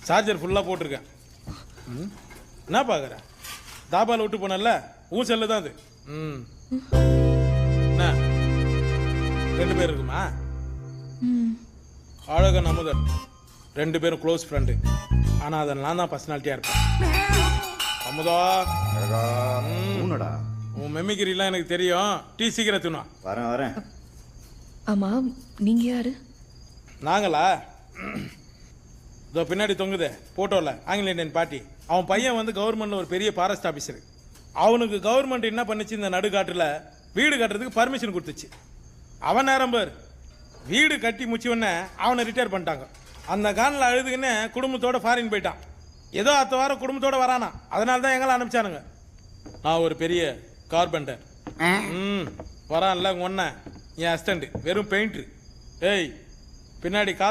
Charger ஃபுல்லாக போட்டிருக்கேன். என்ன பார்க்குற? தாபாவில் விட்டு போனல உன் செல்லு தான் அது. என்ன 2 பேர் இருக்குமா? அழகன் அமுதன் 2 பேரும் க்ளோஸ் ஃப்ரெண்டு. ஆனால் அதில் நான் தான் பர்சனாலிட்டியாக இருப்பேன். அமுதா உன் மெமிகிரிலாம் எனக்கு தெரியும். டீ சீக்கிரம் தின்னா. வரேன். ஆமாம், நீங்கள் யாரு? நாங்களா? இதோ பின்னாடி தொங்குதே போட்டோவில் ஆங்கில இண்டியன் பார்ட்டி. அவன் பையன் வந்து கவர்மெண்ட்டில் ஒரு பெரிய ஃபாரஸ்ட் ஆஃபீஸரு. அவனுக்கு கவர்மெண்ட் என்ன பண்ணிச்சு, இந்த நடுக்காட்டில் வீடு கட்டுறதுக்கு பர்மிஷன் கொடுத்துச்சு. அவன் நேரம் பேர் வீடு கட்டி முடிச்சவொடனே அவனை ரிட்டையர் பண்ணிட்டாங்க. அந்த காலில் அழுதுக்குன்னு குடும்பத்தோட ஃபாரின் போயிட்டான். ஏதோ அடுத்த வாரம் குடும்பத்தோட வரானா, அதனால தான் எங்களை அனுப்பிச்சானுங்க. நான் ஒரு பெரிய கார்பெண்டர். வரான்ல உங்க ஒன்ன என் அசிஸ்டண்ட் வெறும் பெயிண்ட்ரு. ஏய் பின்னாடி